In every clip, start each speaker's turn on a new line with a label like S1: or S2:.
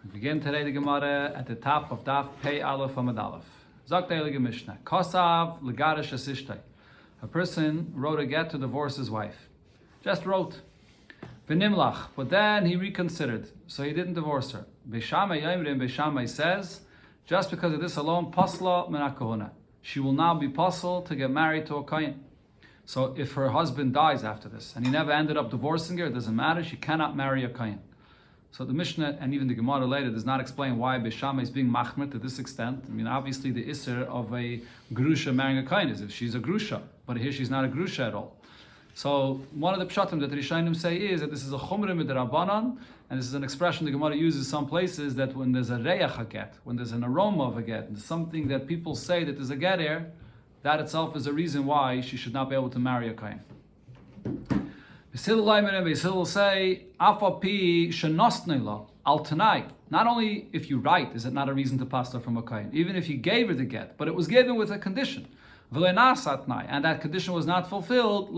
S1: We begin today the Gemara at the top of Daf Pei Aleph Amud Aleph. Zok the Heilige Mishnah. Kosav legarish asishtay. A person wrote a get to divorce his wife. Just wrote. V'nimlach. But then he reconsidered, so he didn't divorce her. Beishamai Yomrim, Beishamai says, just because of this alone, pasla min hakahuna. She will now be possible to get married to a kohen. So if her husband dies after this, and he never ended up divorcing her, it doesn't matter, she cannot marry a kohen. So the Mishnah, and even the Gemara later, does not explain why Beishamai is being machmer to this extent. I mean, obviously the isser of a grusha marrying a kohen is if she's a grusha, but here she's not a grusha at all. So one of the pshatim that the Rishonim say is that this is a chumrah midrabanan, and this is an expression the Gemara uses some places that when there's a reyach a get, when there's an aroma of a get, and something that people say that there's a get here, that itself is a reason why she should not be able to marry a kohen. Will say, al tanai. Not only if you write is it not a reason to pass her from a kohen, even if you gave her the get, but it was given with a condition. And that condition was not fulfilled,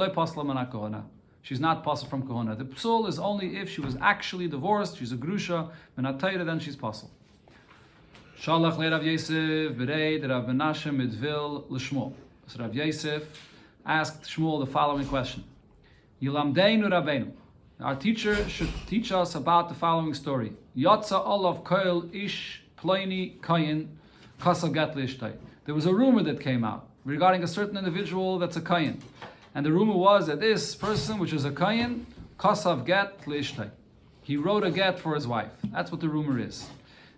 S1: she's not passed from kohona. The psul is only if she was actually divorced, she's a grusha, then she's passed. Shalach le Rav Yosef bereid Rav Menashe midvil l'Shmuel. So Rav Yosef asked Shmuel the following question. Yilamdeinu Rabbeinu. Our teacher should teach us about the following story. Yotza olav koil ish ploini kayin kasav get l'ishtay. There was a rumor that came out regarding a certain individual that's a kayin. And the rumor was that this person, which is a kayin, kasav get l'ishtay. He wrote a get for his wife. That's what the rumor is.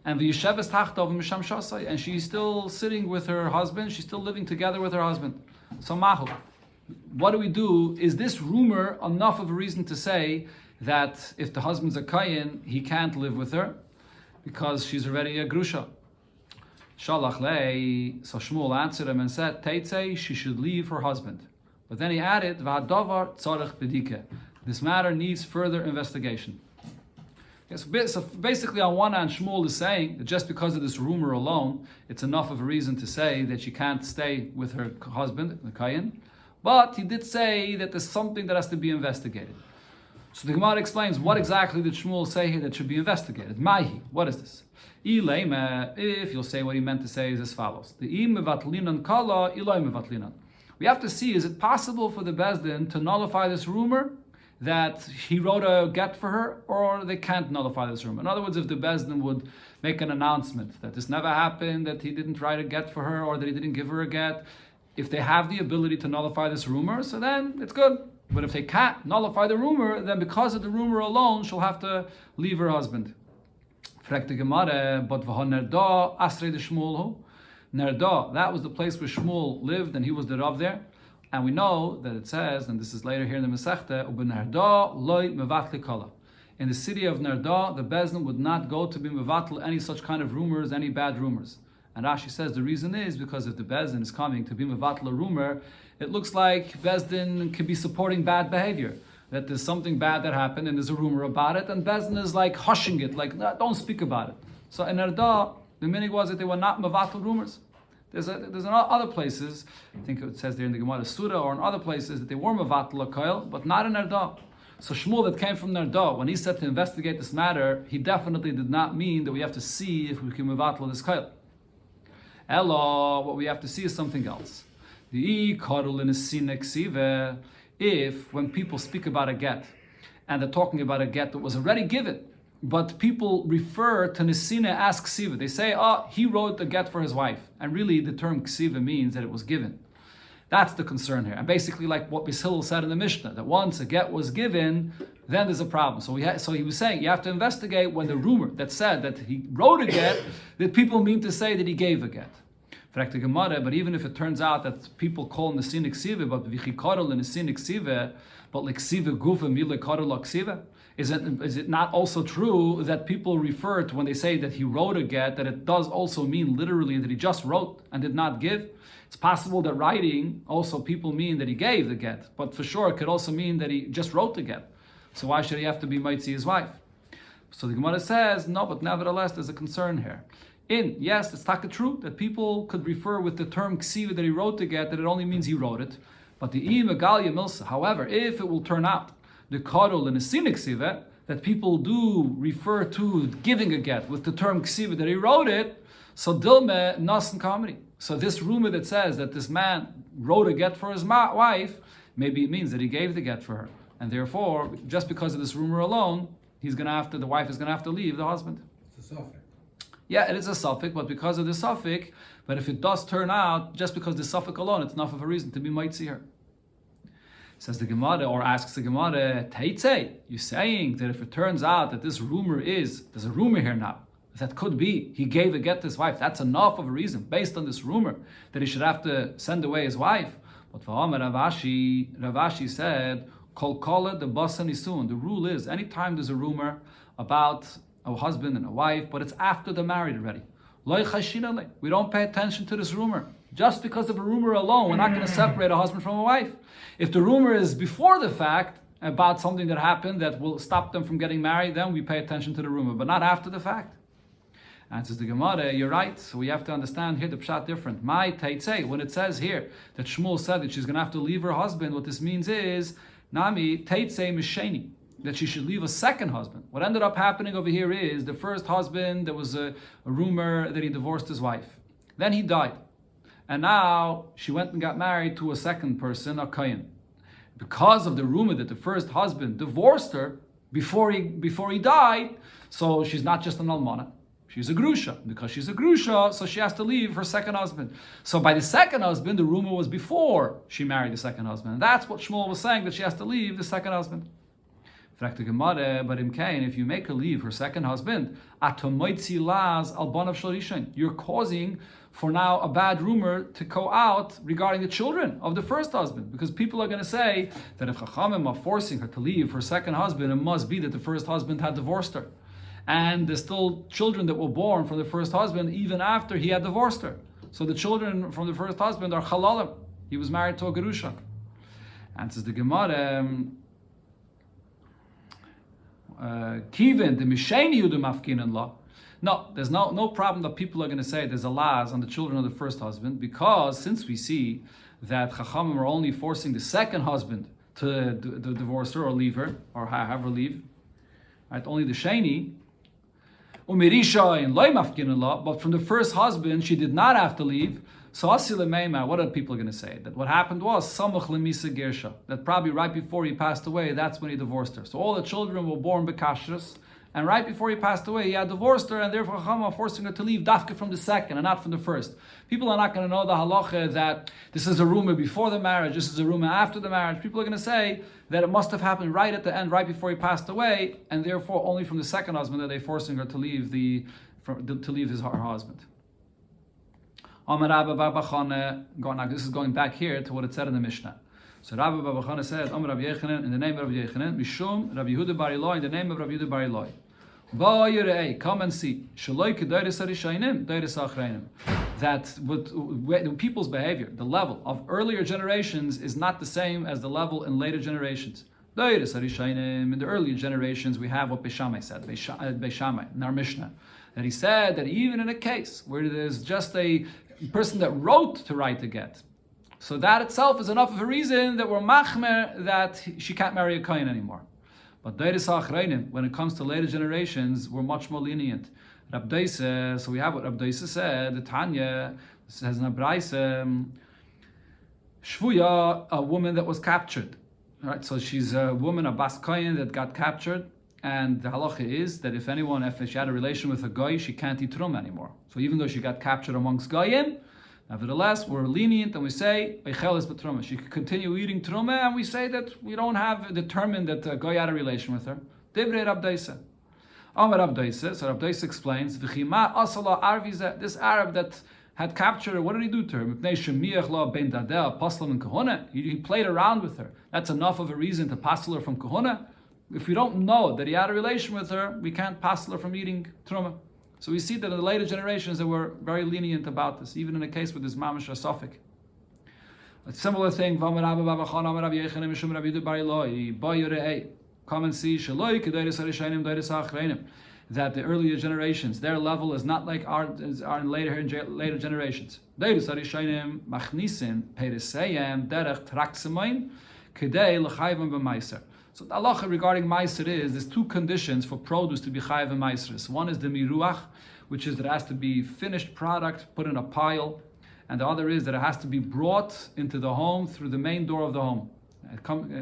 S1: And v'yisheves tachtov misham shasai, and she's still sitting with her husband. She's still living together with her husband. So mahu. What do we do? Is this rumor enough of a reason to say that if the husband's a kayin, he can't live with her because she's already a grusha? Shalach lei. So Shmuel answered him and said, Teitzei, she should leave her husband. But then he added, V'hadavar tzarech bedike. This matter needs further investigation. So basically, on one hand, Shmuel is saying that just because of this rumor alone, it's enough of a reason to say that she can't stay with her husband, the kayin. But he did say that there's something that has to be investigated. So the Gemara explains what exactly did Shmuel say here that should be investigated. Mahi, what is this? If you'll say what he meant to say is as follows. We have to see, is it possible for the Bezdin to nullify this rumor that he wrote a get for her, or they can't nullify this rumor? In other words, if the Bezdin would make an announcement that this never happened, that he didn't write a get for her, or that he didn't give her a get, if they have the ability to nullify this rumor, so then it's good. But if they can't nullify the rumor, then because of the rumor alone, she'll have to leave her husband. But Nerda, that was the place where Shmuel lived, and he was the Rav there. And we know that it says, and this is later here in the Masechta, in the city of Nerda, the Bezdin would not go to be mevatel any such kind of rumors, any bad rumors. And Rashi says the reason is because if the Bezdin is coming to be mevatel a rumor, it looks like Bezdin could be supporting bad behavior. That there's something bad that happened and there's a rumor about it, and Bezdin is like hushing it, like, no, don't speak about it. So in Nerda, the meaning was that they were not mevatel rumors. There's in other places, I think it says there in the Gemara Surah, or in other places, that they were mevatel a koil, but not in Nerda. So Shmuel that came from Nerda, when he said to investigate this matter, he definitely did not mean that we have to see if we can mevatel this koil. Ella, what we have to see is something else. If, when people speak about a get, and they're talking about a get that was already given, but people refer to Nesina as Ksiva. They say, he wrote the get for his wife. And really, the term Ksiva means that it was given. That's the concern here. And basically, like what Bishil said in the Mishnah, that once a get was given, then there's a problem. So he was saying, you have to investigate when the rumor that said that he wrote a get, that people mean to say that he gave a get. But even if it turns out that people call Nesina Ksiva, but Vichikarol and Nesina Ksiva, but like Ksiva Gufa Mila Karol Ksiva, is it not also true that people refer to when they say that he wrote a get, that it does also mean literally that he just wrote and did not give? It's possible that writing also people mean that he gave the get, but for sure it could also mean that he just wrote the get. So why should he have to be Maitzi his wife? So the Gemara says, no, but nevertheless there's a concern here. Yes, it's taka true that people could refer with the term ksiva that he wrote the get, that it only means he wrote it. But the i megalia milsa, however, if it will turn out the kadol and the sinik siva, that people do refer to giving a get with the term ksiva, that he wrote it, so dilme nasan comedy. So this rumor that says that this man wrote a get for his wife, maybe it means that he gave the get for her. And therefore, just because of this rumor alone, the wife is going to have to leave the husband.
S2: It's a suffix.
S1: Yeah, it is a suffix, but because of the suffix, but if it does turn out, just because the suffix alone, it's enough of a reason to be mitzi her. Says the Gemara, or asks the Gemara, Teitze, you're saying that if it turns out that this rumor there's a rumor here now, that could be, he gave a get to his wife, that's enough of a reason, based on this rumor, that he should have to send away his wife. But for Ravashi said, Kol kola the basan isun. The rule is, anytime there's a rumor about a husband and a wife, but it's after they're married already, we don't pay attention to this rumor. Just because of a rumor alone, we're not going to separate a husband from a wife. If the rumor is before the fact, about something that happened that will stop them from getting married, then we pay attention to the rumor, but not after the fact. Answers the Gemara, you're right. So we have to understand here the pshat different. My teitzei, when it says here that Shmuel said that she's going to have to leave her husband, what this means is, Nami teitzei misheni, that she should leave a second husband. What ended up happening over here is the first husband, there was a rumor that he divorced his wife. Then he died. And now she went and got married to a second person, a kohen. Because of the rumor that the first husband divorced her before he died, so she's not just an almana, she's a grusha. Because she's a grusha, so she has to leave her second husband. So by the second husband, the rumor was before she married the second husband. And that's what Shmuel was saying, that she has to leave the second husband. But if you make her leave her second husband, you're causing for now a bad rumor to go out regarding the children of the first husband. Because people are going to say that if Chachamim are forcing her to leave her second husband, it must be that the first husband had divorced her. And there's still children that were born from the first husband even after he had divorced her. So the children from the first husband are chalalim. He was married to a gerusha. Answers the Gemara, Kivin, the Misheni Yudum Afkinan law. No, there's no problem that people are going to say there's a laws on the children of the first husband, because since we see that Chachamim are only forcing the second husband to divorce her or leave her, or have her leave, right? Only the Sheni, Umirisha in Loy Mafkinan law, but from the first husband she did not have to leave. So what are people going to say? That what happened was Samach Lemisa Gersha, that probably right before he passed away, that's when he divorced her. So all the children were born Bekashrus, and right before he passed away, he had divorced her, and therefore Chacham are forcing her to leave dafka from the second and not from the first. People are not going to know the halacha that this is a rumor before the marriage, this is a rumor after the marriage. People are going to say that it must have happened right at the end, right before he passed away, and therefore only from the second husband are they forcing her to leave her husband. This is going back here to what it said in the Mishnah. So Rabbi Baba Chana said, Amar Rabbi Yechanan, in the name of Rabbi Yechanan, Mishum Rabbi Yehuda Bar Eloi, in the name of Rabbi Yehuda Bar Eloi. Come and see that with people's behavior, the level of earlier generations is not the same as the level in later generations. In the earlier generations, we have what Beishamai said, Beishamai, in our Mishnah, that he said that even in a case where there's just a person that wrote to write the get, so that itself is enough of a reason that we're machmer that she can't marry a kohen anymore. But when it comes to later generations, we're much more lenient. Rabbeisa, so we have what Rabbeisa said, the Tanya says in Abraisa, Shvuya, a woman that was captured. Right? So she's a woman, a bas kohen that got captured, and the halacha is that if she had a relation with a goy, she can't eat trum anymore. So even though she got captured amongst goyim, nevertheless, we're lenient and we say, she could continue eating truma, and we say that we don't have determined that Goy had a relation with her. Divrei Rabbeisa. Amar Rabbeisa, so Rabbeisa explains, this Arab that had captured her, what did he do to her? He played around with her. That's enough of a reason to passel her from kahuna. If we don't know that he had a relation with her, we can't passel her from eating truma. So we see that in the later generations they were very lenient about this, even in a case with this mamash asafik. A similar thing, come and see that the earlier generations, their level is not like our in later generations. So the halacha regarding meiser is there's two conditions for produce to be chayiv and meiseris. One is the miruach, which is that it has to be finished product, put in a pile, and the other is that it has to be brought into the home through the main door of the home.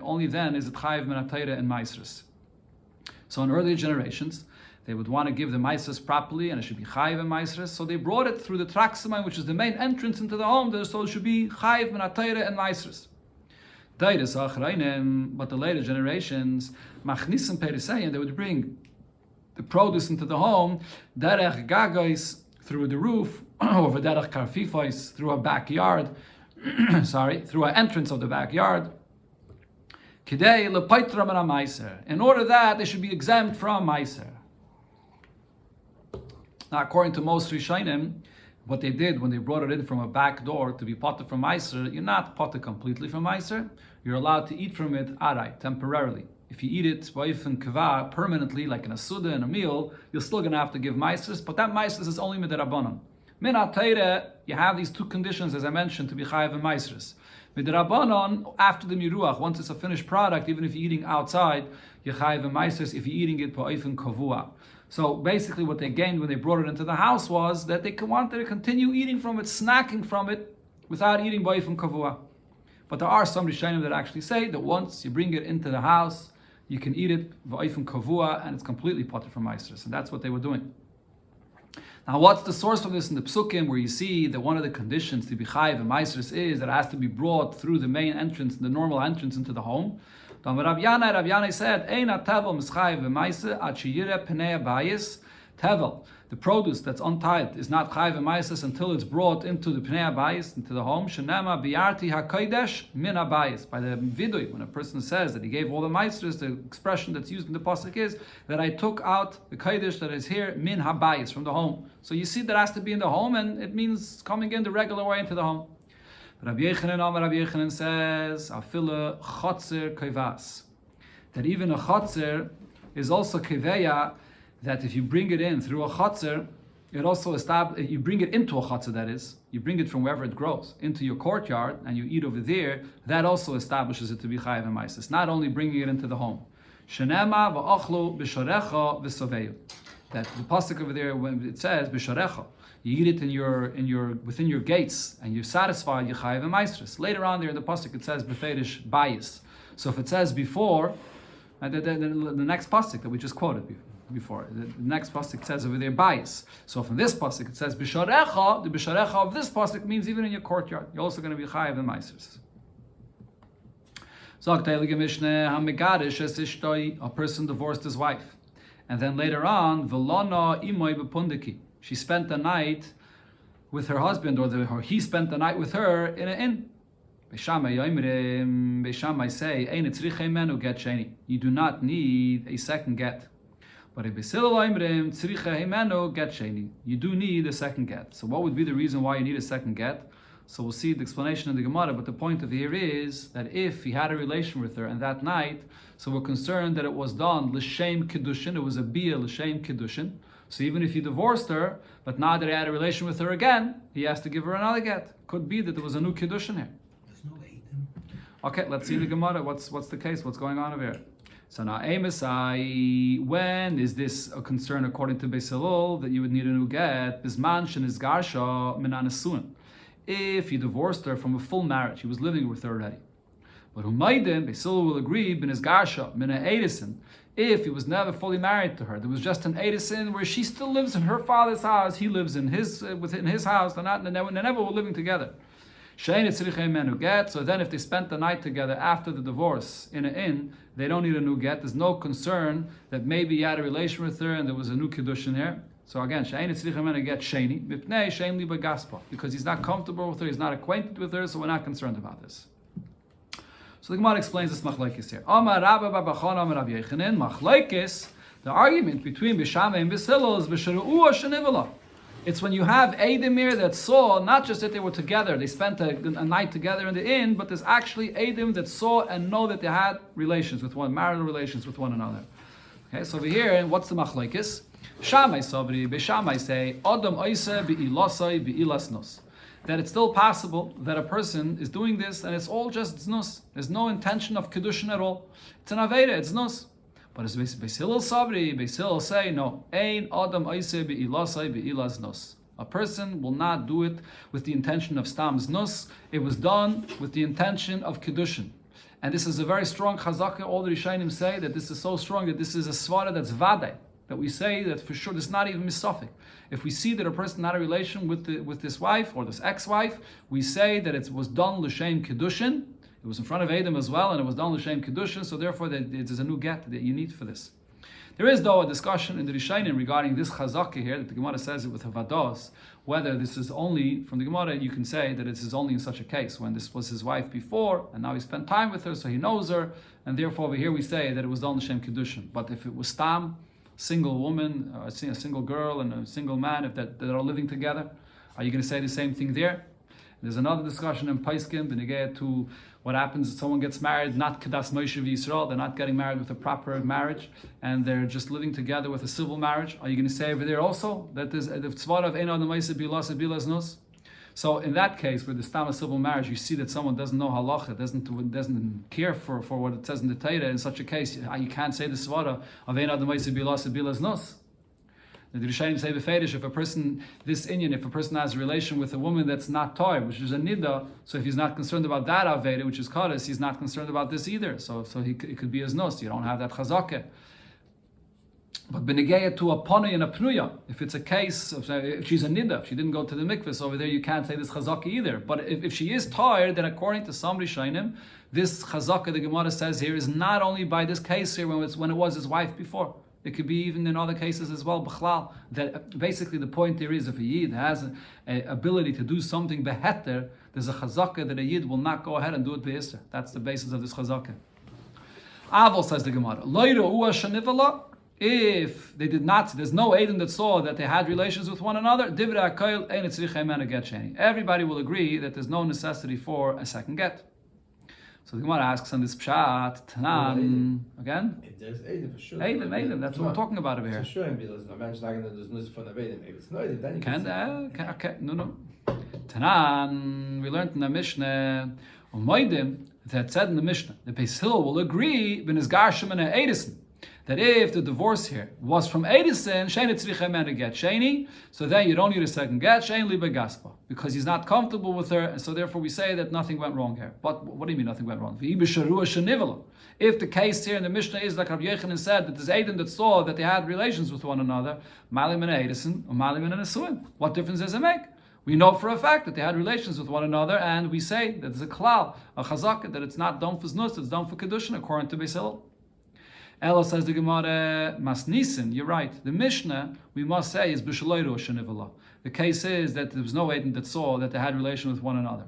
S1: Only then is it chayiv min hatayra and meiseris. So in earlier generations, they would want to give the meiseris properly, and it should be chayiv and meiseris. So they brought it through the traxamai, which is the main entrance into the home. So it should be chayiv min hatayra and meiseris. But the later generations, machnisim perisei, they would bring the produce into the home, derech gagos, through the roof, over derech karfifos, through a backyard, through an entrance of the backyard. Kidei lepaitra min meiser. In order that they should be exempt from meiser. Now, according to most Rishonim, what they did when they brought it in from a back door to be potter from meiser, you're not potter completely from meiser. You're allowed to eat from it arai, temporarily. If you eat it ba'ifin kava permanently, like in a suda and a meal, you're still going to have to give meiseris, but that meiseris is only midirabanan. Min hatayre, you have these two conditions, as I mentioned, to be chayiv and meiseris. Midirabanan, after the miruach, once it's a finished product, even if you're eating outside, you're chayiv and meiseris if you're eating it ba'ifin kavua. So basically what they gained when they brought it into the house was that they wanted to continue eating from it, snacking from it, without eating ba'ifin kavua. But there are some Rishonim that actually say that once you bring it into the house, you can eat it ba'ifin kavua, and it's completely potter from meiseris. And that's what they were doing. Now, what's the source of this in the Psukim, where you see that one of the conditions to be chayiv and meiseris is that it has to be brought through the main entrance, the normal entrance into the home? Rabbi Yanai said, Eina tevel mischayiv v'meiser ad sheyireh pnei habayis. Tevel, the produce that's untied, is not chayiv v'meiser until it's brought into the pnei habayis, into the home. Shenema biarti hakodesh min habayis. By the vidui, when a person says that he gave all the meisers, the expression that's used in the pasuk is that I took out the kodesh that is here min habayis, from the home. So you see that has to be in the home, and it means coming in the regular way into the home. Rabbi Yechanan says, "Afila chotzer kivas," that even a chotzer is also kiveya. That if you bring it in through a chotzer, it also you bring it into a chotzer. That is, you bring it from wherever it grows into your courtyard, and you eat over there. That also establishes it to be chayiv and meiseris. Not only bringing it into the home. Shenema va'achlu b'sharecha v'soveyu. That the pasuk over there, when it says b'sharecha, you eat it within your gates, and you're satisfied, you're chayiv and meiseris. Later on there in the pasuk it says b'feidish bayis. So if it says before, the next pasuk that we just quoted before, the next pasuk says over there bayis. So from this pasuk it says b'sharecha. The b'sharecha of this pasuk means even in your courtyard, you're also going to be chayiv and meiseris. A person divorced his wife, and then later on, v'lana imoy b'pundiki. She spent the night with her husband, or he spent the night with her in an inn. Beishamai say, "Ein tzrichei menu get sheni." You do not need a second get. But tzrichei menu get sheni. You do need a second get. So what would be the reason why you need a second get? So we'll see the explanation in the Gemara. But the point of here is that if he had a relation with her and that night, so we're concerned that it was done l'shem kiddushin. It was a bia l'shem kiddushin. So even if he divorced her, but now that he had a relation with her again, he has to give her another get. Could be that there was a new kiddushin here.
S2: There's no Eidim.
S1: Okay, let's see the Gemara. What's the case? What's going on over here? So now, Amosai, when is this a concern according to Beis Hillel that you would need a new get? Bisman shenis garsha min anesuin. If he divorced her from a full marriage, he was living with her already. But Humaydim, Beis Hillel will agree, bin his garsha min edison. If he was never fully married to her, there was just an edison where she still lives in her father's house, he lives in his within his house. They never were living together. So then if they spent the night together after the divorce in an inn, they don't need a new get. There's no concern that maybe he had a relation with her and there was a new kiddush in there. So again, get sheni, because he's not comfortable with her, he's not acquainted with her, so we're not concerned about this. So the Gemara explains this machlekes here. The argument between Bishamai and Beis Hillel is b'sheru'u shenivala. It's when you have Eidim that saw not just that they were together, they spent a night together in the inn, but there's actually Eidim that saw and know that they had marital relations with one another. Okay, so over here, what's the machlekes? Shammai sabri, Beishamai say, Adam oise be'ilasai be'ilasnos. that it's still possible that a person is doing this and it's all just znus. There's no intention of kedushin at all. It's an aveda, it's znus. But as Beis Hillel Sabri, Beis Hillel say, no, ein adam oiseh be'ilasai be'ilas znus. A person will not do it with the intention of stam znus. It was done with the intention of kedushin. And this is a very strong chazaka. All the Rishonim say that this is so strong that this is a svara that's vadai. That we say that for sure, this is not even misafik. If we see that a person had a relation with this wife or this ex-wife, we say that it was done l'shem kedushin. It was in front of Adam as well, and it was done l'shem kedushin. So therefore, it is a new get that you need for this. There is, though, a discussion in the Rishonim regarding this chazaka here, that the Gemara says it with havados, whether this is only, from the Gemara, you can say that this is only in such a case, when this was his wife before, and now he spent time with her, so he knows her, and therefore over here we say that it was done l'shem kedushin. But if it was stam, single woman, a single girl, and a single man, if that are living together, are you going to say the same thing there? There's another discussion in Paiskim, b'negei to what happens if someone gets married, not Kedas Moshe v'Yisrael, they're not getting married with a proper marriage, and they're just living together with a civil marriage. Are you going to say over there also that there's the tzvara of Ein Adam Moshe bilas bilas nos? So in that case, where there's tam a civil marriage, you see that someone doesn't know halacha, doesn't care for what it says in the Torah. In such a case, you can't say the svara of Ein Adam Moshe bilas bilas nos. The Rishonim say b'feidish, if a person has a relation with a woman that's not toy, which is a nida, so if he's not concerned about that aveda, which is kares, he's not concerned about this either. So it could be his nos. You don't have that chazakeh. But b'negeya to a pony and a pnuya, if it's a case of, if she's a nida, if she didn't go to the mikveh, so over there you can't say this chazakeh either. But if she is tired, then according to some Rishonim, this chazakeh the Gemara says here is not only by this case here when it was his wife before. It could be even in other cases as well, b'chlal, that basically the point there is if a yid has an ability to do something beheter, there's a chazakah that a yid will not go ahead and do it be'isr. That's the basis of this chazakah. Aval, says the Gemara, if they did not, there's no Edom that saw that they had relations with one another, everybody will agree that there's no necessity for a second get. So the Gemara asks on this pshat, Tanan, again?
S2: If there's Edom, for sure.
S1: Edom, that's what we're talking about over here.
S2: For sure, because no man's saying that there's no for Edom. If it's no Edom, then you can
S1: okay, no. Tanan, we learned in the Mishnah, Moedim, that said in the Mishnah, the Beis Hillel will agree, ben is Garshim and Edison, that if the divorce here was from Edison, Sheni tzricha men get Sheni, so then you don't need a second get, Sheni libe gaspa, because he's not comfortable with her, and so therefore we say that nothing went wrong here. But what do you mean nothing went wrong? If the case here in the Mishnah is like Rabbi Yechanan said, that there's Edom that saw that they had relations with one another, Malim and Edison, or Malim and Nesuin, what difference does it make? We know for a fact that they had relations with one another, and we say that there's a klal, a chazakah, that it's not done for znus, it's done for kedushin, according to Beis Hillel. Ella says the Gemara, Masnisin, you're right. The Mishnah, we must say, is b'shaloi rosh hanivala. The case is that there was no Edom that saw that they had relation with one another.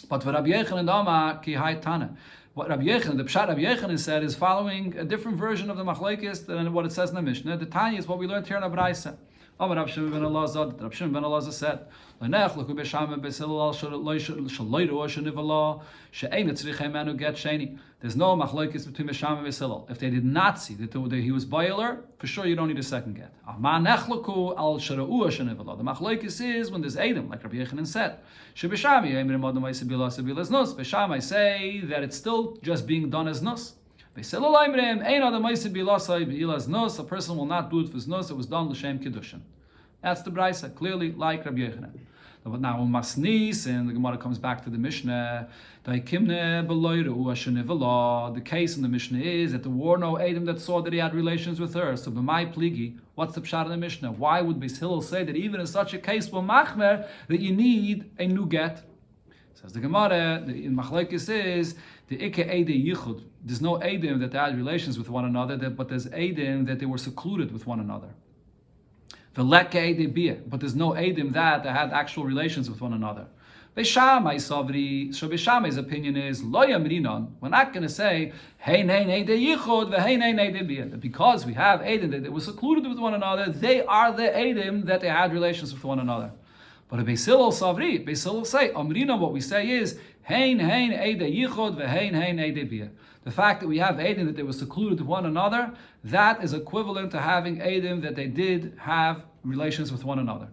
S1: But for Rabbi Yechanan Dama, ki hai tana. What Rabbi Yechanan, the pshat Rabbi Yechanan said, is following a different version of the machlekes than what it says in the Mishnah. The Tanya is what we learned here in the Braisa. Rab Shimon ben Elazar said, there's no machlokes between Besham and Beis Hillel. If they did not see that he was boiler, for sure you don't need a second get. The machlokes is when there's Edom, like Rabbi Yechanan said. Besham, I say that it's still just being done as nus. A person will not do it for znus, it was done l'shem kedushin. That's the brisa, clearly like Rabbi Yechanan. But now Masnis, and the Gemara comes back to the Mishnah, the case in the Mishnah is that there were no Edom that saw that he had relations with her. So b'mai pligi, what's the pshat in the Mishnah? Why would Beis Hillel say that even in such a case, machmer, that you need a new get? Says the Gemara, in Machlekes is the Ike Eidei Yichud. There's no Edom that they had relations with one another, but there's Edom that they were secluded with one another. The Leke Eidei Bia, but there's no Edom that they had actual relations with one another. Beishamai Savri, so Beishamai's opinion is Lo Yamrinon. We're not going to say Hey Nein Eidei Yichud veHei Nein Eidei Bia. Because we have Edom that they were secluded with one another, they are the Edom that they had relations with one another. But a Beis Hillel Savri, Beis Hillel say, Amrina, what we say is, Hein Eidei Yichud veHein Eidei Bia. The fact that we have Edom that they were secluded with one another, that is equivalent to having Edom that they did have relations with one another.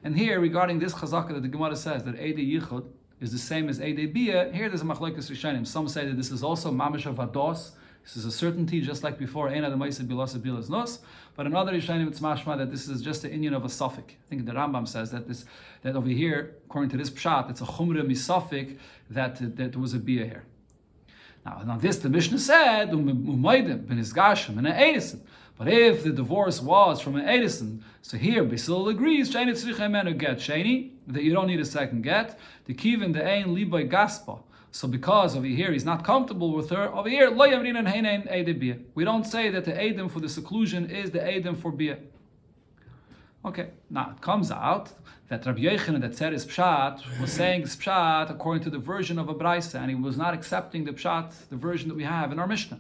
S1: And here, regarding this chazaka that the Gemara says that Eidei Yichud is the same as Eidei Bia, here there's a machlokes rishonim. Some say that this is also mamish of vados. This is a certainty, just like before, Eina the Maisa Bilasa Bilas Nos. But another rishonim it's mashma that this is just the inyan of a suffix. I think the Rambam says that over here, according to this pshat, it's a chumra misafik that was a bia here. Now, on this the Mishnah said umaydim ben isgashim and an edison. But if the divorce was from an edison, so here Basil agrees sheni tzrichem get sheni that you don't need a second get. The kivin the ein libay gaspa. So because over here he's not comfortable with her, over here lo yamrin and heinen edim bia. We don't say that the edim for the seclusion is the edim for bia. Okay, now it comes out that Rabbi Yochanan that said his pshat was saying his pshat according to the version of a brayse, and he was not accepting the pshat, the version that we have in our Mishnah.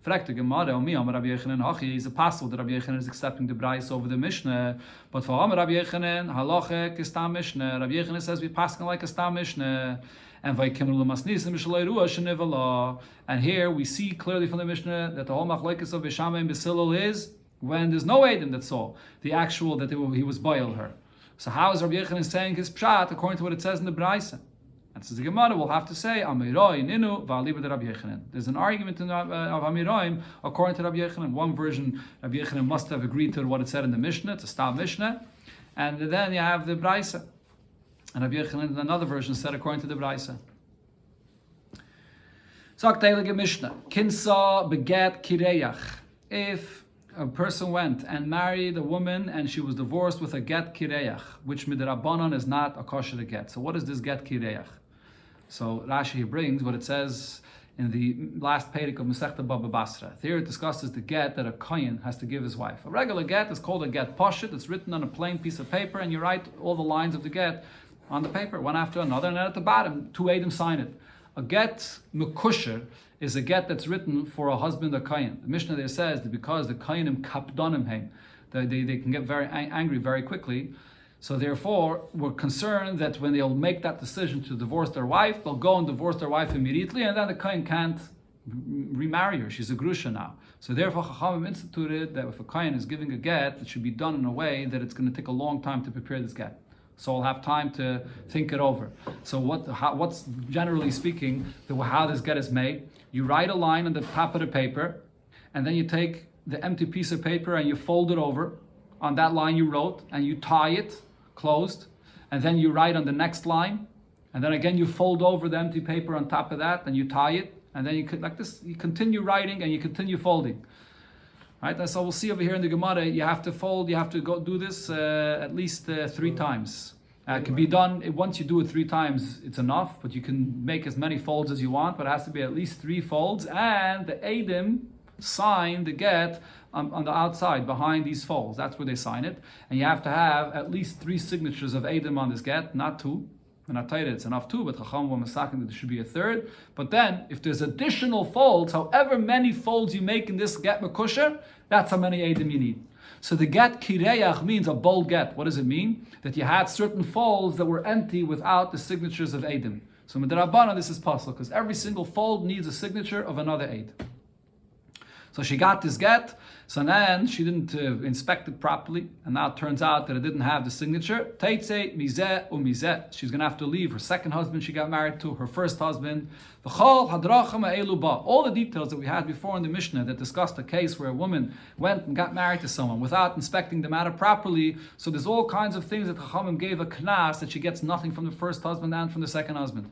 S1: Rabbi Yochanan is a passel that Rabbi Yochanan is accepting the brayse over the Mishnah, but for Rabbi Yochanan halacha is tam Mishnah. Rabbi Yochanan says we pass like a tam Mishnah. And here we see clearly from the Mishnah that the whole machlokes of Bishama and Basilul is when there's no Eidim that saw the actual that he was boil her. So how is Rabbi Yochanan saying his pshat according to what it says in the Braisa? And so the Gemara will have to say Amiroi Ninu Va'aliba de Rabbi Yochanan. There's an argument of Amiroim according to Rabbi Yochanan. One version Rabbi Yochanan must have agreed to what it said in the Mishnah, it's a Stam Mishnah, and then you have the Braisa. And Rabbi Yochanan in another version said according to the Braisa. Zok Mishnah. Kinsa beget kireyach. If a person went and married a woman and she was divorced with a get kireyach, which midrabanan is not a kosher get. So what is this get kireyach? So Rashi brings what it says in the last perek of Masechta Baba Basra. Here it discusses the get that a kohen has to give his wife. A regular get is called a get pashut. It's written on a plain piece of paper, and you write all the lines of the get on the paper, one after another, and then at the bottom, two Eidim sign it. A get mekusher is a get that's written for a husband or kohen. The Mishnah there says that because the kohenim kapdonim heim, they can get very angry very quickly. So therefore, we're concerned that when they'll make that decision to divorce their wife, they'll go and divorce their wife immediately, and then the kohen can't remarry her. She's a grusha now. So therefore, Chachamim instituted that if a kohen is giving a get, it should be done in a way that it's going to take a long time to prepare this get. So I'll have time to think it over. So what's generally speaking, how this get is made? You write a line on the top of the paper, and then you take the empty piece of paper and you fold it over on that line you wrote, and you tie it closed, and then you write on the next line, and then again you fold over the empty paper on top of that, and you tie it, and then you could, like this, you continue writing and you continue folding. Right, so we'll see over here in the Gemara, you have to fold, you have to go do this at least 3 times. It can be done, once you do it 3 times, it's enough, but you can make as many folds as you want, but it has to be at least 3 folds, and the Eidim sign the get on the outside, behind these folds. That's where they sign it. And you have to have at least 3 signatures of Eidim on this get, not 2. And I tell you it's enough 2, but Chacham were masakin that there should be a 3rd. But then, if there's additional folds, however many folds you make in this get mekusher, that's how many Eidim you need. So the get kireyach means a bold get. What does it mean? That you had certain folds that were empty without the signatures of Eidim. So midrabana, this is possible, because every single fold needs a signature of another Eid. So she got this get, so then she didn't inspect it properly, and now it turns out that it didn't have the signature. Teitze mizeh umizeh. She's going to have to leave her second husband she got married to, her first husband. All the details that we had before in the Mishnah that discussed a case where a woman went and got married to someone without inspecting the matter properly. So there's all kinds of things that Chachamim gave a knas that she gets nothing from the first husband and from the second husband.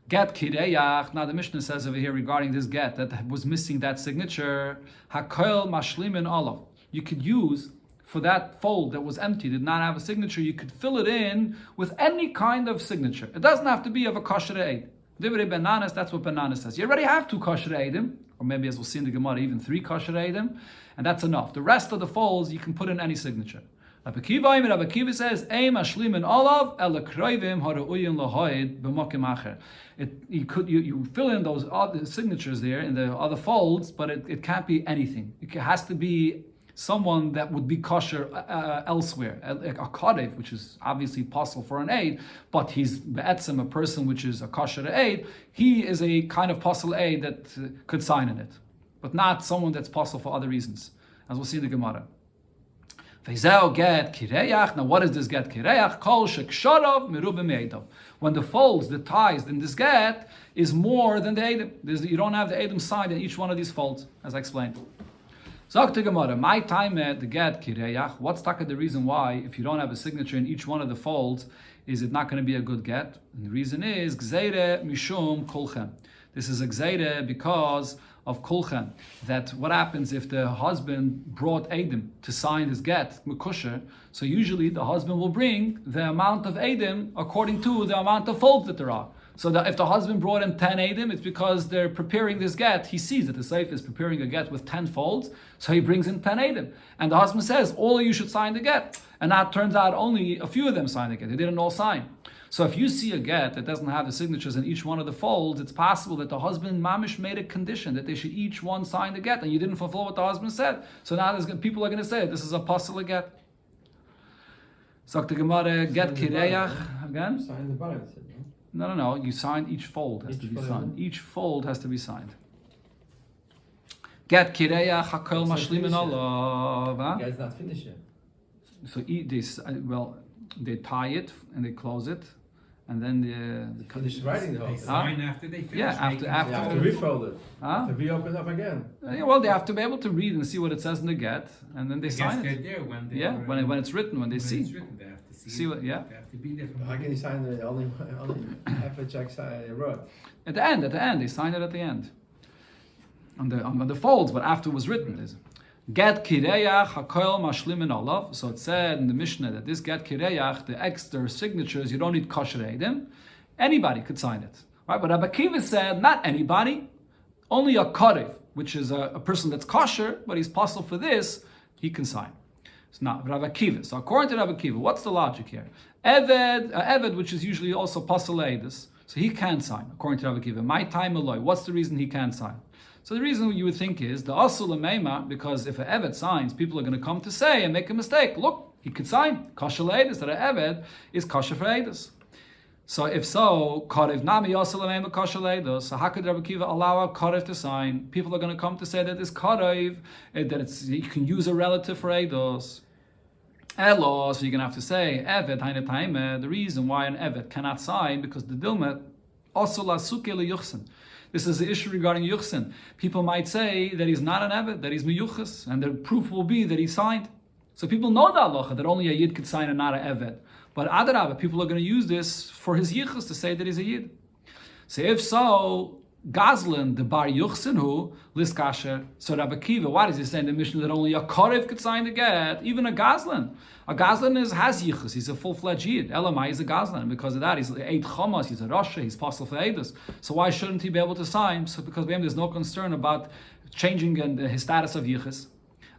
S1: Get kireyach. Now the Mishnah says over here regarding this get that was missing that signature. Hakoil mashlimin olav. You could use for that fold that was empty, did not have a signature. You could fill it in with any kind of signature. It doesn't have to be of a kosher eid. Divrei bananas. That's what bananas says. You already have 2 kosher eidim, or maybe as we'll see in the Gemara, even 3 kosher eidim, and that's enough. The rest of the folds you can put in any signature. Rabbi Kiva says, "Ein mashlimin olav el kroivim harauyin lahoid b'makim acher." You fill in those other signatures there in the other folds, but it can't be anything. It has to be someone that would be kosher elsewhere, a karev, which is obviously possible for an aid, but he's be'etzem, a person which is a kosher aid. He is a kind of possible aid that could sign in it, but not someone that's possible for other reasons, as we'll see in the Gemara. Vezeo get kireach. Now, what is this get kireach? Kol sheksharav merubim eidov. When the folds, the ties in this get is more than the edim. You don't have the edim signed in each one of these folds, as I explained. Zok to Gemara, my time at the get kireach. What's the reason why, if you don't have a signature in each one of the folds, is it not going to be a good get? And the reason is gzeire mishum kulchem. This is a gzeire because of kulchem. That what happens if the husband brought edim to sign his get mekusher? So usually the husband will bring the amount of edim according to the amount of folds that there are. So that if the husband brought in 10 edim, it's because they're preparing this get. He sees that the seif is preparing a get with 10 folds, so he brings in 10 edim. And the husband says, all of you should sign the get. And that turns out only a few of them signed the get. They didn't all sign. So if you see a get that doesn't have the signatures in each one of the folds, it's possible that the husband mamish made a condition that they should each one sign the get, and you didn't fulfill what the husband said. So now people are going to say, this is a apostle get. Sagt the Gemara, get kireach again?
S2: Sign the bar.
S1: No. You sign each fold has to be signed. Each fold has to be signed. Get kireya hakol mashlimin olav.
S2: The guy's not finished yet.
S1: So they tie it and they close it, and then the
S2: Finish writing the whole
S3: They
S2: thing.
S3: sign after they finish.
S1: Yeah, after
S2: You have to refold it.
S1: Huh?
S2: To reopen it up again.
S1: Well, they have to be able to read and see what it says in the get, and then they
S3: Yes,
S1: sign
S3: they're
S1: it.
S3: there when they
S1: Yeah, when it's written, when they see.
S3: it's written, they have to see
S1: See what? Yeah.
S3: They have to be there.
S2: How can you sign the only half a check wrote?
S1: At the end, they sign it at the end. On the folds, but after it was written is get kireyach hakoil mashlimin olav. So it said in the Mishnah that this get kireyach, the extra signatures, you don't need kosher edim. Anybody could sign it, right? But Rabbi Akiva said not anybody, only a karev, which is a person that's kosher, but he's possible for this, he can sign. It's not Rabbi Akiva. So according to Rabbi Akiva, what's the logic here? Eved, which is usually also pasal eidus, so he can sign according to Rabbi Akiva. My time aloi. What's the reason he can sign? So the reason you would think is the asul meima, because if an eved signs, people are going to come to say and make a mistake. Look, he could sign kosher eidus, that an eved is kosher for eidus. So if so, karev nami asul meima kosher eidus. So how could Rabbi Akiva allow a karev to sign? People are going to come to say that this karev, that you can use a relative for eidus. Elo, so you're going to have to say eved haine taime. The reason why an eved cannot sign because the dilma asul asuke leyuchsin. This is the issue regarding Yuchsin. People might say that he's not an Eved, that he's Meyuchas, and the proof will be that he signed. So people know the halacha, that only a Yid could sign and not an Eved. But Adarabah, people are going to use this for his Yichus to say that he's a Yid. So if so, Gazlan, the Bar Yuchsin who, Liskasher, so Rabbi Akiva, why does he say in the Mishnah that only a Karev could sign the get? Even a Gazlan. A Gazlan has Yichus, he's a full-fledged Yid. Elamai is a Gazlan, and because of that, he's 8 Chamas, he's a Rasha, he's possible for Eidus. So why shouldn't he be able to sign? So because there's no concern about changing his status of Yichus.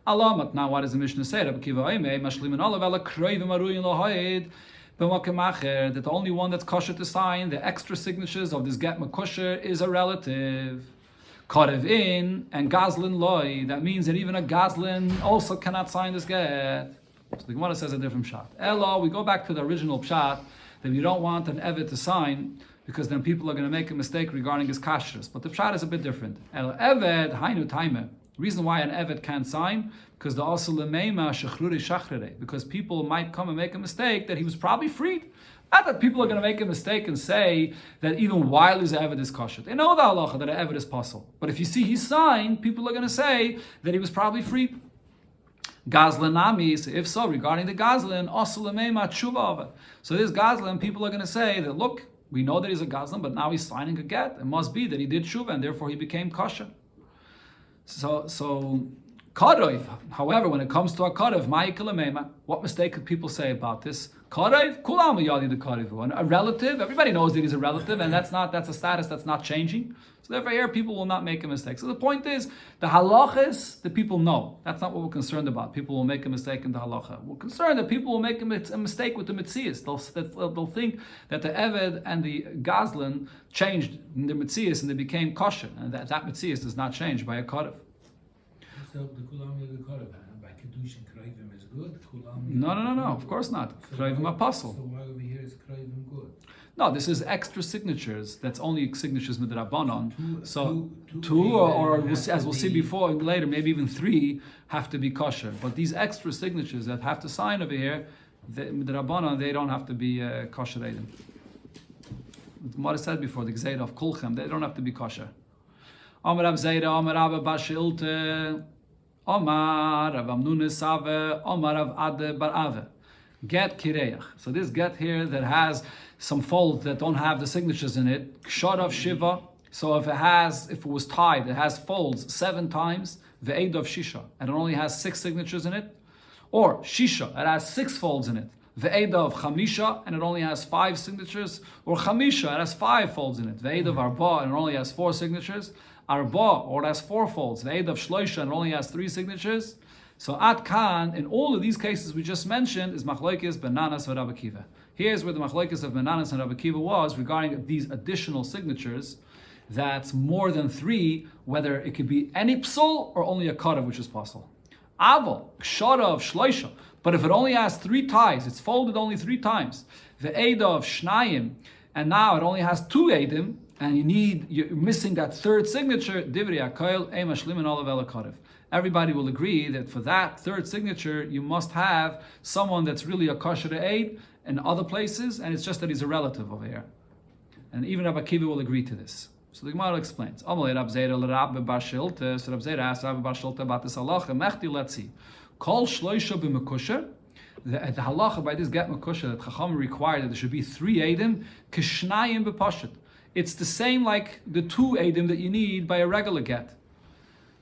S1: Alamat, now what does the Mishnah say? Rabbi Akiva, Oimei, Mashlimin Olav, Ela Kroivim Aruyin Lohaid, that the only one that's kosher to sign the extra signatures of this get makosher is a relative. Karev in and Gazlin loy. That means that even a Gazlin also cannot sign this get. So the Gemara says a different pshat. Elo, we go back to the original pshat that you don't want an eved to sign because then people are going to make a mistake regarding his kashrus. But the pshat is a bit different. El eved hainu taime. The reason why an eved can't sign because the asul lemeima shechruri shachrere, because people might come and make a mistake that he was probably freed. Not that people are going to make a mistake and say that even while his eved is kosher. They know the halacha that an eved is possible. But if you see he signed, people are going to say that he was probably freed. Gazlan amis, if so, regarding the Gazlan, asul lemeima tshuva. So this Gazlan, people are going to say that look, we know that he's a Gazlan, but now he's signing a get. It must be that he did tshuva and therefore he became kosher. So Karev, however, when it comes to a Karev, what mistake could people say about this? Karev, kulam yadi the Karev. A relative, everybody knows that he's a relative, and that's a status that's not changing. So therefore here people will not make a mistake. So the point is, the halachas, the people know. That's not what we're concerned about. People will make a mistake in the halacha. We're concerned that people will make a mistake with the mitzias. They'll think that the Eved and the Gazlan changed in the mitzias and they became kosher. And that mitzias does not change by a Karev.
S3: So the kulam yadikarev by kedushin kroivim is good.
S1: No. Of course not. Kroivim apostle.
S3: So why over here is kroivim good?
S1: No, this is extra signatures. That's only signatures midrabanan. So
S3: two
S1: two, or
S3: have
S1: as we'll
S3: to
S1: see
S3: be-
S1: before later, maybe even three have to be kosher. But these extra signatures that have to sign over here, midrabanan, they don't have to be kosher edim. Gemara said before, the Gzeira of Kulchem, they don't have to be kosher. Amar Rav Zeira, Amar Rav Bashilte, Amar Rav Amnun Save, Amar Rav Ade Bar Ave. Get Kireach. So this get here that has some folds that don't have the signatures in it, Kshar of Shiva. So if it was tied, it has folds 7 times, the Eid of Shisha, and it only has 6 signatures in it. Or Shisha, it has 6 folds in it. Ve'eda of Chamisha, and it only has 5 signatures. Or Chamisha, it has 5 folds in it. Ve'eda of Arba, and it only has 4 signatures. Arba, or it has 4 folds. Ve'eda of Shloisha, and it only has 3 signatures. So At Kan, in all of these cases we just mentioned, is Machlokes Benanas and Rabbi Akiva. Here's where the Machlokes of Benanas and Rabbi Akiva was regarding these additional signatures. That's more than 3, whether it could be any psul or only a karav, which is possible. Aval, kshara of shloisha. But if it only has 3 ties, it's folded only 3 times. The Eida of Shnayim, and now it only has 2 Eidim, and you're missing that 3rd signature, Divri Akoil, Ema Shlimin Olav Elakarev. Everybody will agree that for that 3rd signature, you must have someone that's really a kosher Eid in other places, and it's just that he's a relative over here. And even Rabbi Akiva will agree to this. So the Gemara explains. Amalei Rab Zeira l'Rabbe Bar Shilta. So Rab Zeira asked Rabbe Bar Shilta about this halacha. Mechti, let's see. Kol shloisha b'mekusher. The halacha by this get mekusher that Chacham required that there should be 3 edim kishnayim b'pashet. It's the same like the 2 edim that you need by a regular get.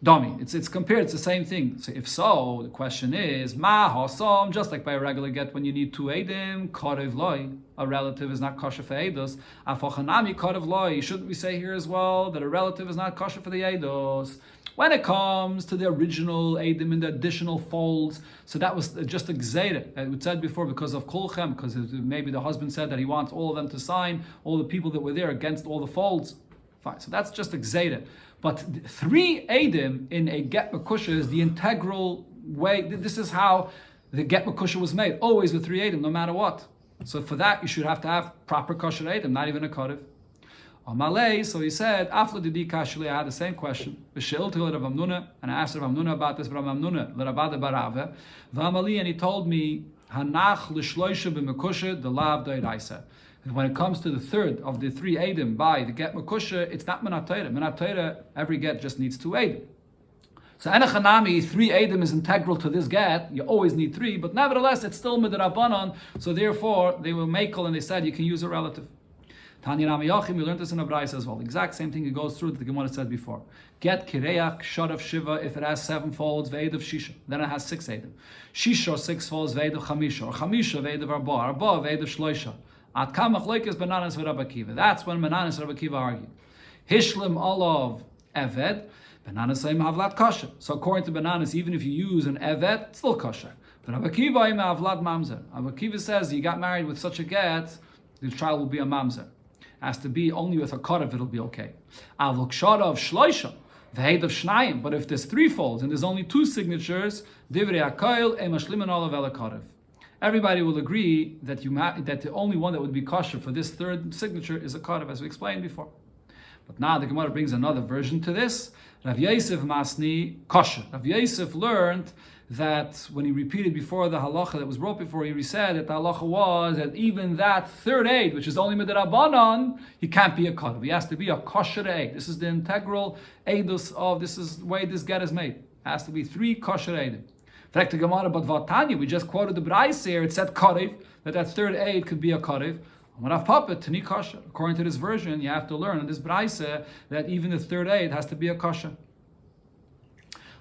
S1: Dummy. It's compared. It's the same thing. So if so, the question is ma hasam. Just like by a regular get, when you need 2 edim, karev loy. A relative is not kosher for eidos. Afochanami karev loy. Shouldn't we say here as well that a relative is not kosher for the eidos? When it comes to the original edim and the additional folds, so that was just a gzeira. We said before because of kulchem, because maybe the husband said that he wants all of them to sign, all the people that were there against all the folds. Fine. So that's just a gzeira. But 3 edim in a get mekusha is the integral way. This is how the get mekusha was made. Always with 3 edim, no matter what. So for that, you should have to have proper kosher edim, not even a karev. Amalei, so he said, Afla didi kashli, I had the same question. V'she'il to Rav Amnuna, and I asked Rav Amnuna about this, Rav Amnuna, l'Ravada barave. V'amali, and he told me, Hanach l'shloisha b'mekusha, the lav d'iraisa. When it comes to the 3rd of the 3 edim by the get mekusha, it's not menat Torah. Menat Torah, every get just needs 2 edim. So enechanami, 3 edim is integral to this get. You always need 3, but nevertheless, it's still midrabanan. So therefore, they were makel, and they said you can use a relative. Tanya Ramayachim, we learned this in a Braisa as well. Exact same thing it goes through that the Gemara said before. Get kireach, shad of shiva, if it has 7 folds, ve'ed of shisha. Then it has 6 edim. Shisha, 6 folds, ve'ed of chamisha. Or chamisha, ve'ed of arba. Arba, ve'ed of shloisha. At kamach leikes bananas with Rabbi Akiva. That's when bananas and Rabbi Akiva argued. Hishlim olav eved, bananas say havlat kosher. So according to bananas, even if you use an eved, it's still kosher. But Rabbi Akiva ima havlat mamzer. Rabbi Akiva says you got married with such a get, the child will be a mamzer. Has to be only with a karev, it'll be okay. Avok shara of shloisha, the heid of shnayim. But if there's 3 folds and there's only 2 signatures, divrei akoil emashlimin olav ela karev. Everybody will agree that that the only one that would be kosher for this 3rd signature is a karev, as we explained before. But now the Gemara brings another version to this. Rav Yosef Masni kosher. Rav Yosef learned that when he repeated before the halacha that was brought before, he said that the halacha was that even that 3rd eid, which is only midrabanan, he can't be a karev. He has to be a kosher eid. This is the integral eidus of, this is the way this get is made. It has to be 3 kosher eidim. In fact, the Gemara, but Vatanya, we just quoted the Braisa here, it said karev, that 3rd eid could be a karev. According to this version, you have to learn in this Braisa that even the 3rd eid has to be a kosher.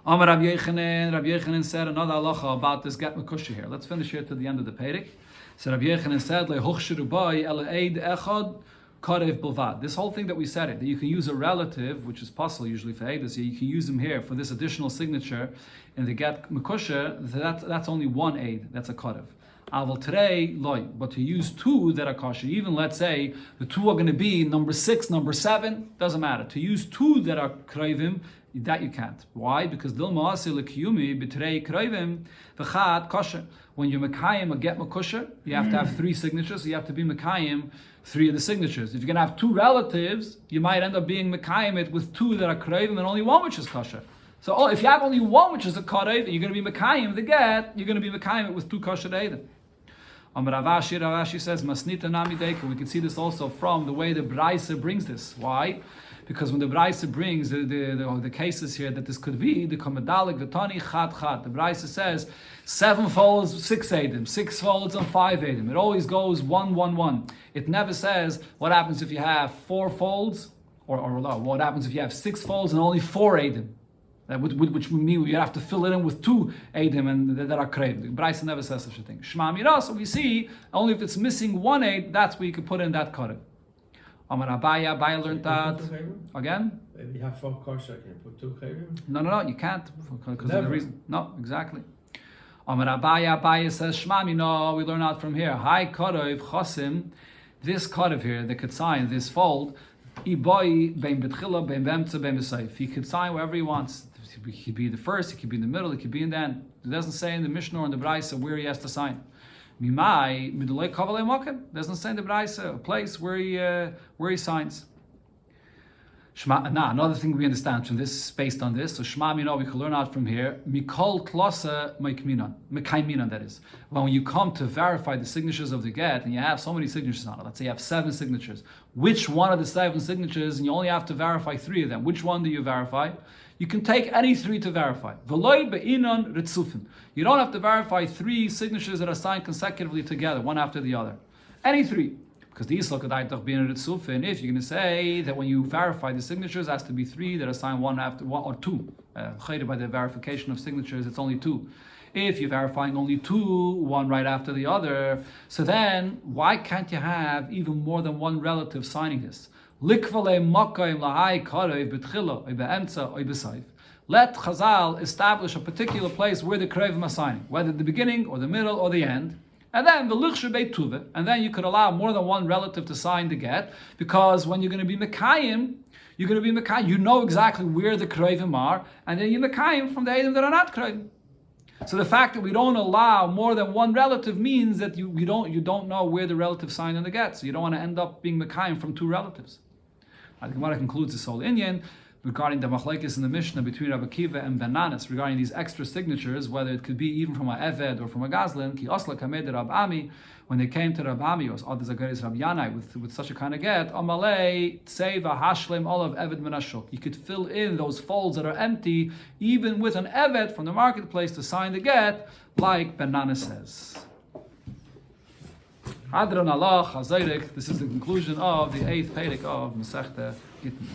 S1: Amar Rav Yechanan said another halacha about this get mekusha here. Let's finish here to the end of the Perek. So Rav Yechanan said, "Lehuchshiru bai el eid echad karev bilvad." This whole thing that we said, that you can use a relative, which is possible usually for eidos, you can use them here for this additional signature in the get mekusha. That's only 1 eid. That's a karev. Aval today loy, but to use 2 that are kosher, even let's say the 2 are going to be number 6, number 7, doesn't matter. To use 2 that are krevim That you can't. Why? Because dilma asil kiyumi b'trei kroivim v'chad kosher. When you're mekayim a get makosher, you have to have 3 signatures. So you have to be mekayim 3 of the signatures. If you're going to have 2 relatives, you might end up being mekayim it with 2 that are kroivim and only 1 which is kosher. So if you have only 1 which is a korev, you're going to be mekayim the get. You're going to be mekayim it with 2 kosher eidim. Rav Ashi says, Masnita nami deika. We can see this also from the way the Braisa brings this. Why? Because when the Braisa brings the cases here that this could be, the Komadalik, Vatani, Chad. The Braisa says 7 folds, 6 Eidim, 6 folds and 5 Eidim. It always goes 1, 1, 1. It never says what happens if you have 4 folds, or what happens if you have 6 folds and only 4 Eidim. Which would mean you have to fill it in with 2 Eidim and that are Krev. The Braisa never says such a thing. Shema Mirah, so we see only if it's missing 1 Eid, that's where you could put in that Korev. Amar Abaya learned that. Again?
S2: If you have 4 kosher, can you put 2 chayrim?
S1: No, you can't. Because of the reason. No, exactly. Amar Abaya says, Shmami, no, we learn out from here. Hi Korev Chosim, this Korev here, the Ketzayin, this fold, Iboi bein betchila, bein bemtza, bein b'sayf. He could sign wherever he wants. He could be the first, he could be in the middle, he could be in the end. It doesn't say in the Mishnah or in the Braisa where he has to sign. Mimai midolei kavalei mokem. Doesn't say in the Braisa a place where he signs. Another thing we understand from this, based on this, so Shema Mina, we can learn out from here, Mikol Klosa Mekayminan, that is. When you come to verify the signatures of the get, and you have so many signatures on it, let's say you have 7 signatures, which one of the 7 signatures, and you only have to verify 3 of them, which one do you verify? You can take any 3 to verify. V'loi be'inon ritzufin. You don't have to verify 3 signatures that are signed consecutively together, one after the other. Any 3. Because the Yisla Kadaitach being ritzufin, if you're going to say that when you verify the signatures, it has to be 3 that are signed one after one, or 2. By the verification of signatures, it's only 2. If you're verifying only 2, one right after the other, so then why can't you have even more than 1 relative signing this? Let Chazal establish a particular place where the Krevim are signing, whether the beginning or the middle or the end, and then the Lichshe Beit Tuve, and then you could allow more than 1 relative to sign the get, because when you're going to be Mekayim, you know exactly where the Krevim are, and then you're Mekayim from the Eidim that are not Krevim. So the fact that we don't allow more than 1 relative means that you don't know where the relative signed in the get, so you don't want to end up being Mekayim from 2 relatives. The Gemara concludes this whole inyan regarding the machlekes in the Mishnah between Rabbi Akiva and Benanis regarding these extra signatures, whether it could be even from a Eved or from a Gazlin. Ki osla kamed Rab Ami, when they came to Rab Ami, or others agaris Rab Yanai with such a kind of get, Amalei tseva hashlem olav Eved menashuk. You could fill in those folds that are empty, even with an Eved from the marketplace to sign the get, like Benanis says. Adran Allah Chazayrik. This is the conclusion of the 8th Perek of Masechta Gittin.